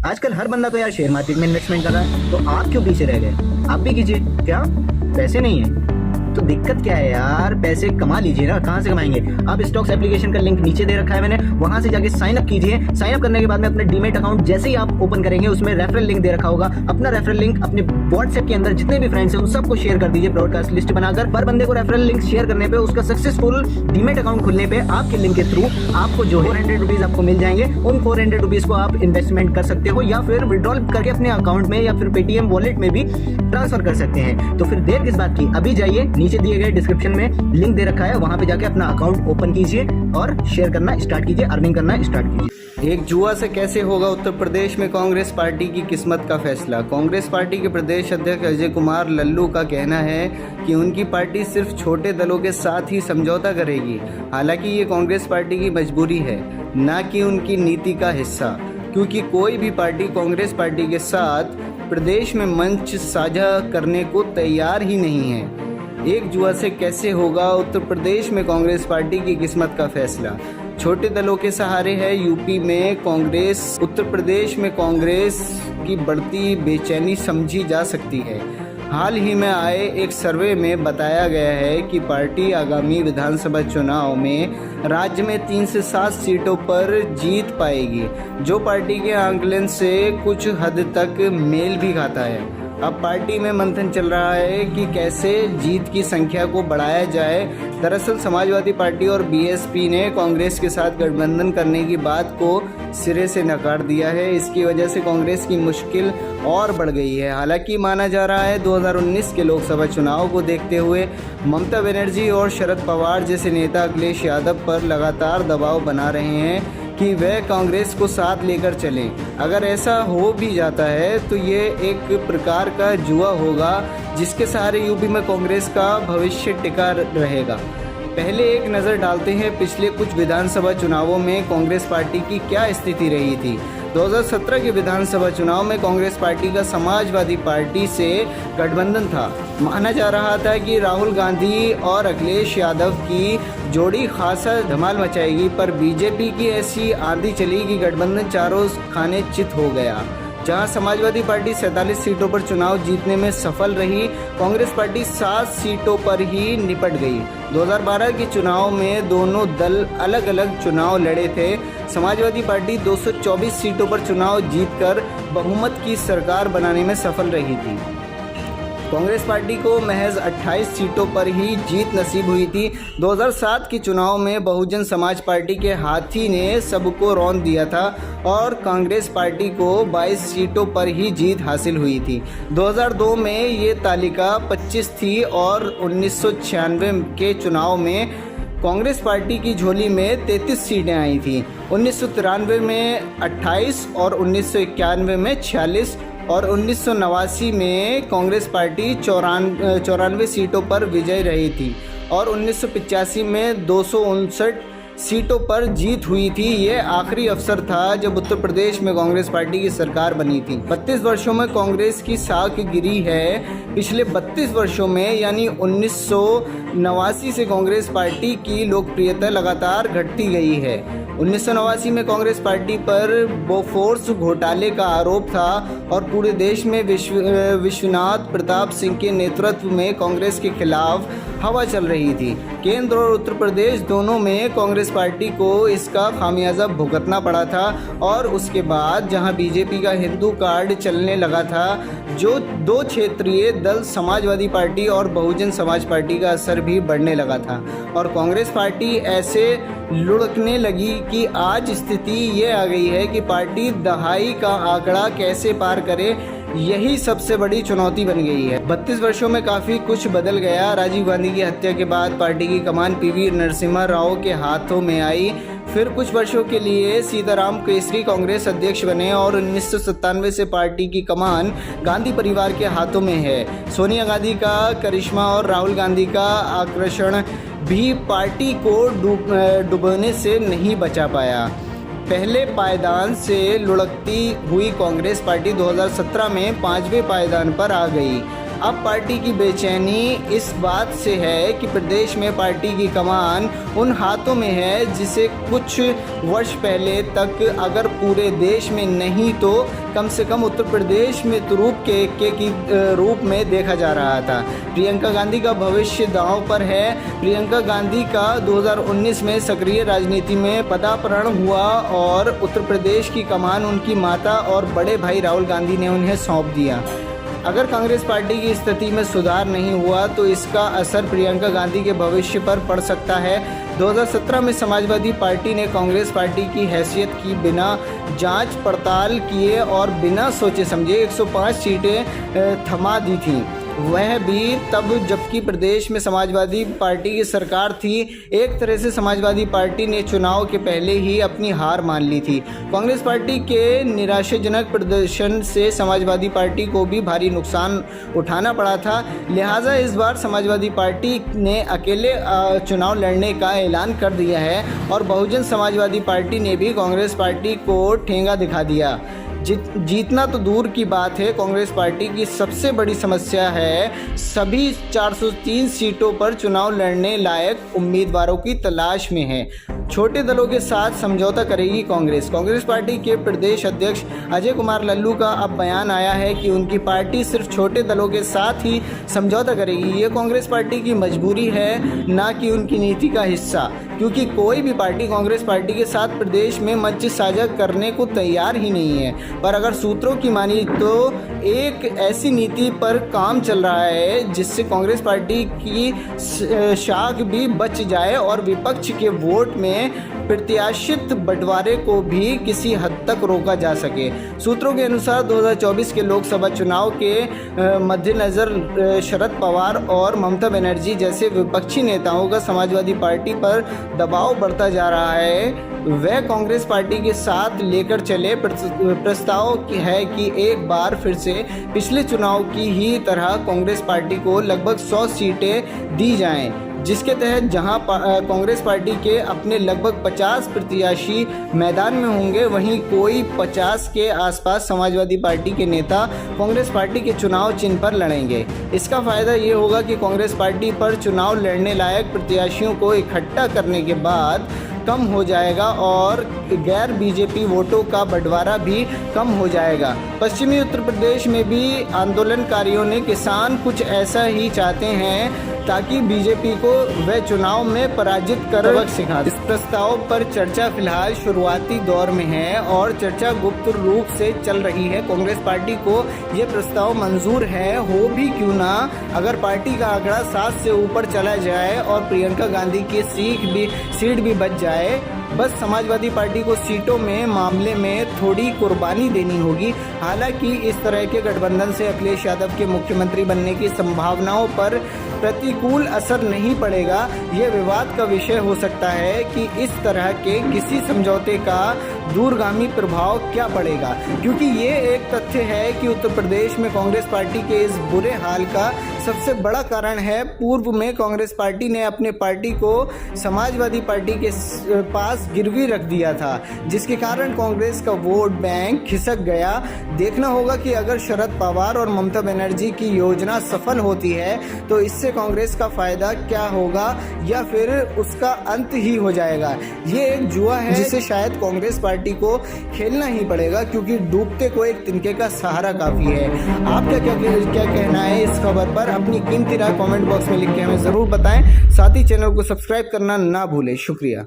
आजकल हर बंदा तो यार शेयर मार्केट में इन्वेस्टमेंट कर रहा है, तो आप क्यों पीछे रह गए? आप भी कीजिए। क्या पैसे नहीं है तो दिक्कत क्या है यार, पैसे कमा लीजिए ना। कहाँ से कमाएंगे? आप स्टॉक्स एप्लीकेशन का लिंक नीचे दे रखा है मैंने, वहां से जाके साइन अप कीजिए। साइन अप करने के बाद में अपने डीमेट अकाउंट जैसे ही आप ओपन करेंगे उसमें रेफरल लिंक दे रखा होगा। अपना रेफरल लिंक अपने व्हाट्सएप के अंदर जितने भी फ्रेंड्स हैं उन सबको शेयर कर दीजिए ब्रॉडकास्ट लिस्ट बनाकर। पर बंदे को रेफरल लिंक शेयर करने पे, उसका सक्सेसफुल डीमेट अकाउंट खुलने पे आपके लिंक के थ्रू आपको जो 400 रुपीज आपको मिल जाएंगे। उन 400 रुपीज को आप इन्वेस्टमेंट कर सकते हो या फिर विड्रॉल करके अपने अकाउंट में या फिर पेटीएम वॉलेट में भी ट्रांसफर कर सकते हैं। तो फिर देर किस बात की, अभी जाइए, नीचे दिए गए डिस्क्रिप्शन में लिंक दे रखा है, वहां पे जाके अपना अकाउंट ओपन कीजिए और शेयर करना स्टार्ट कीजिए, अर्निंग करना स्टार्ट कीजिए। एक जुआ से कैसे होगा उत्तर प्रदेश में कांग्रेस पार्टी की किस्मत का फैसला। कांग्रेस पार्टी के प्रदेश अध्यक्ष अजय कुमार लल्लू का कहना है कि उनकी पार्टी सिर्फ छोटे दलों के साथ ही समझौता करेगी। हालांकि ये कांग्रेस पार्टी की मजबूरी है, न कि उनकी नीति का हिस्सा, क्योंकि कोई भी पार्टी कांग्रेस पार्टी के साथ प्रदेश में मंच साझा करने को तैयार ही नहीं है। एक जुआ से कैसे होगा उत्तर प्रदेश में कांग्रेस पार्टी की किस्मत का फैसला। छोटे दलों के सहारे है यूपी में कांग्रेस, उत्तर प्रदेश में कांग्रेस की बढ़ती बेचैनी समझी जा सकती है। हाल ही में आए एक सर्वे में बताया गया है कि पार्टी आगामी विधानसभा चुनाव में राज्य में 3 से 7 सीटों पर जीत पाएगी, जो पार्टी के आंकलन से कुछ हद तक मेल भी खाता है। अब पार्टी में मंथन चल रहा है कि कैसे जीत की संख्या को बढ़ाया जाए। दरअसल समाजवादी पार्टी और बीएसपी ने कांग्रेस के साथ गठबंधन करने की बात को सिरे से नकार दिया है। इसकी वजह से कांग्रेस की मुश्किल और बढ़ गई है। हालांकि माना जा रहा है 2019 के लोकसभा चुनाव को देखते हुए ममता बनर्जी और शरद पवार जैसे नेता अखिलेश यादव पर लगातार दबाव बना रहे हैं कि वह कांग्रेस को साथ लेकर चलें। अगर ऐसा हो भी जाता है तो ये एक प्रकार का जुआ होगा जिसके सहारे यूपी में कांग्रेस का भविष्य टिका रहेगा। पहले एक नज़र डालते हैं पिछले कुछ विधानसभा चुनावों में कांग्रेस पार्टी की क्या स्थिति रही थी। 2017 के विधानसभा चुनाव में कांग्रेस पार्टी का समाजवादी पार्टी से गठबंधन था। माना जा रहा था कि राहुल गांधी और अखिलेश यादव की जोड़ी खासा धमाल मचाएगी, पर बीजेपी की ऐसी आंधी चली कि गठबंधन चारों खाने चित हो गया। जहां समाजवादी पार्टी 47 सीटों पर चुनाव जीतने में सफल रही, कांग्रेस पार्टी 7 सीटों पर ही निपट गई। 2012 के चुनाव में दोनों दल अलग अलग चुनाव लड़े थे। समाजवादी पार्टी 224 सीटों पर चुनाव जीतकर बहुमत की सरकार बनाने में सफल रही थी। कांग्रेस पार्टी को महज 28 सीटों पर ही जीत नसीब हुई थी। 2007 के चुनाव में बहुजन समाज पार्टी के हाथी ने सबको रौंद दिया था और कांग्रेस पार्टी को 22 सीटों पर ही जीत हासिल हुई थी। 2002 में ये तालिका 25 थी और 1996 के चुनाव में कांग्रेस पार्टी की झोली में 33 सीटें आई थीं। 1993 में 28 और 1991 में 46 और 1989 में कांग्रेस पार्टी 94 सीटों पर विजयी रही थी और 1985 में 259 सीटों पर जीत हुई थी। ये आखिरी अवसर था जब उत्तर प्रदेश में कांग्रेस पार्टी की सरकार बनी थी। 32 वर्षों में कांग्रेस की साख गिरी है। पिछले 32 वर्षों में यानी 1989 से कांग्रेस पार्टी की लोकप्रियता लगातार घटती गई है। 1989 में कांग्रेस पार्टी पर बोफोर्स घोटाले का आरोप था और पूरे देश में विश्वनाथ प्रताप सिंह के नेतृत्व में कांग्रेस के खिलाफ हवा चल रही थी। केंद्र और उत्तर प्रदेश दोनों में कांग्रेस पार्टी को इसका खामियाजा भुगतना पड़ा था और उसके बाद जहां बीजेपी का हिंदू कार्ड चलने लगा था, जो 2 क्षेत्रीय दल समाजवादी पार्टी और बहुजन समाज पार्टी का असर भी बढ़ने लगा था और कांग्रेस पार्टी ऐसे लुढ़कने लगी कि आज स्थिति ये आ गई है कि पार्टी दहाई का आंकड़ा कैसे पार करे, यही सबसे बड़ी चुनौती बन गई है। 32 वर्षों में काफ़ी कुछ बदल गया। राजीव गांधी की हत्या के बाद पार्टी की कमान पीवी नरसिम्हा राव के हाथों में आई। फिर कुछ वर्षों के लिए सीताराम केसरी कांग्रेस अध्यक्ष बने और 1997 से पार्टी की कमान गांधी परिवार के हाथों में है। सोनिया गांधी का करिश्मा और राहुल गांधी का आकर्षण भी पार्टी को डुबोने से नहीं बचा पाया। पहले पायदान से लुढ़कती हुई कांग्रेस पार्टी 2017 में 5वें पायदान पर आ गई। अब पार्टी की बेचैनी इस बात से है कि प्रदेश में पार्टी की कमान उन हाथों में है जिसे कुछ वर्ष पहले तक अगर पूरे देश में नहीं तो कम से कम उत्तर प्रदेश में तुरूप के रूप में देखा जा रहा था। प्रियंका गांधी का भविष्य दांव पर है। प्रियंका गांधी का 2019 में सक्रिय राजनीति में पदार्पण हुआ और उत्तर प्रदेश की कमान उनकी माता और बड़े भाई राहुल गांधी ने उन्हें सौंप दिया। अगर कांग्रेस पार्टी की स्थिति में सुधार नहीं हुआ तो इसका असर प्रियंका गांधी के भविष्य पर पड़ सकता है। 2017 में समाजवादी पार्टी ने कांग्रेस पार्टी की हैसियत की बिना जांच पड़ताल किए और बिना सोचे समझे 105 सीटें थमा दी थीं, वह भी तब जबकि प्रदेश में समाजवादी पार्टी की सरकार थी। एक तरह से समाजवादी पार्टी ने चुनाव के पहले ही अपनी हार मान ली थी। कांग्रेस पार्टी के निराशाजनक प्रदर्शन से समाजवादी पार्टी को भी भारी नुकसान उठाना पड़ा था। लिहाजा इस बार समाजवादी पार्टी ने अकेले चुनाव लड़ने का ऐलान कर दिया है और बहुजन समाजवादी पार्टी ने भी कांग्रेस पार्टी को ठेंगा दिखा दिया। जीतना तो दूर की बात है, कांग्रेस पार्टी की सबसे बड़ी समस्या है सभी 403 सीटों पर चुनाव लड़ने लायक उम्मीदवारों की तलाश में है। छोटे दलों के साथ समझौता करेगी कांग्रेस। कांग्रेस पार्टी के प्रदेश अध्यक्ष अजय कुमार लल्लू का अब बयान आया है कि उनकी पार्टी सिर्फ छोटे दलों के साथ ही समझौता करेगी। ये कांग्रेस पार्टी की मजबूरी है, ना कि उनकी नीति का हिस्सा, क्योंकि कोई भी पार्टी कांग्रेस पार्टी के साथ प्रदेश में मंच साझा करने को तैयार ही नहीं है। पर अगर सूत्रों की मानी तो एक ऐसी नीति पर काम चल रहा है जिससे कांग्रेस पार्टी की शाख भी बच जाए और विपक्ष के वोट में प्रत्याशित बंटवारे को भी किसी हद तक रोका जा सके। सूत्रों के अनुसार 2024 के लोकसभा चुनाव के मद्देनजर शरद पवार और ममता बनर्जी जैसे विपक्षी नेताओं का समाजवादी पार्टी पर दबाव बढ़ता जा रहा है। वह कांग्रेस पार्टी के साथ लेकर चले प्रस्ताव है कि एक बार फिर से पिछले चुनाव की ही तरह कांग्रेस पार्टी को लगभग 100 सीटें दी जाएं, जिसके तहत जहां कांग्रेस पार्टी के अपने लगभग 50 प्रत्याशी मैदान में होंगे, वहीं कोई 50 के आसपास समाजवादी पार्टी के नेता कांग्रेस पार्टी के चुनाव चिन्ह पर लड़ेंगे। इसका फायदा ये होगा कि कांग्रेस पार्टी पर चुनाव लड़ने लायक प्रत्याशियों को इकट्ठा करने के बाद कम हो जाएगा और गैर बीजेपी वोटों का बंटवारा भी कम हो जाएगा। पश्चिमी उत्तर प्रदेश में भी आंदोलनकारियों ने किसान कुछ ऐसा ही चाहते हैं ताकि बीजेपी को वह चुनाव में पराजित कर सबक सिखा। इस प्रस्ताव पर चर्चा फिलहाल शुरुआती दौर में है और चर्चा गुप्त रूप से चल रही है। कांग्रेस पार्टी को यह प्रस्ताव मंजूर है, हो भी क्यों ना, अगर पार्टी का आंकड़ा 7 से ऊपर चला जाए और प्रियंका गांधी की सीट भी बच जाए। बस समाजवादी पार्टी को सीटों में मामले में थोड़ी कुर्बानी देनी होगी। हालांकि इस तरह के गठबंधन से अखिलेश यादव के मुख्यमंत्री बनने की संभावनाओं पर प्रतिकूल असर नहीं पड़ेगा। यह विवाद का विषय हो सकता है कि इस तरह के किसी समझौते का दूरगामी प्रभाव क्या पड़ेगा, क्योंकि ये एक तथ्य है कि उत्तर प्रदेश में कांग्रेस पार्टी के इस बुरे हाल का सबसे बड़ा कारण है पूर्व में कांग्रेस पार्टी ने अपने पार्टी को समाजवादी पार्टी के पास गिरवी रख दिया था, जिसके कारण कांग्रेस का वोट बैंक खिसक गया। देखना होगा कि अगर शरद पवार और ममता बनर्जी की योजना सफल होती है तो इससे कांग्रेस का फायदा क्या होगा या फिर उसका अंत ही हो जाएगा। ये एक जुआ है जिसे शायद कांग्रेस पार्टी को खेलना ही पड़ेगा, क्योंकि डूबते को एक तिनके का सहारा काफी है। आपका क्या कहना है इस खबर पर? अपनी कीमती राय कमेंट बॉक्स में लिख के हमें जरूर बताएं। साथ ही चैनल को सब्सक्राइब करना ना भूलें। शुक्रिया।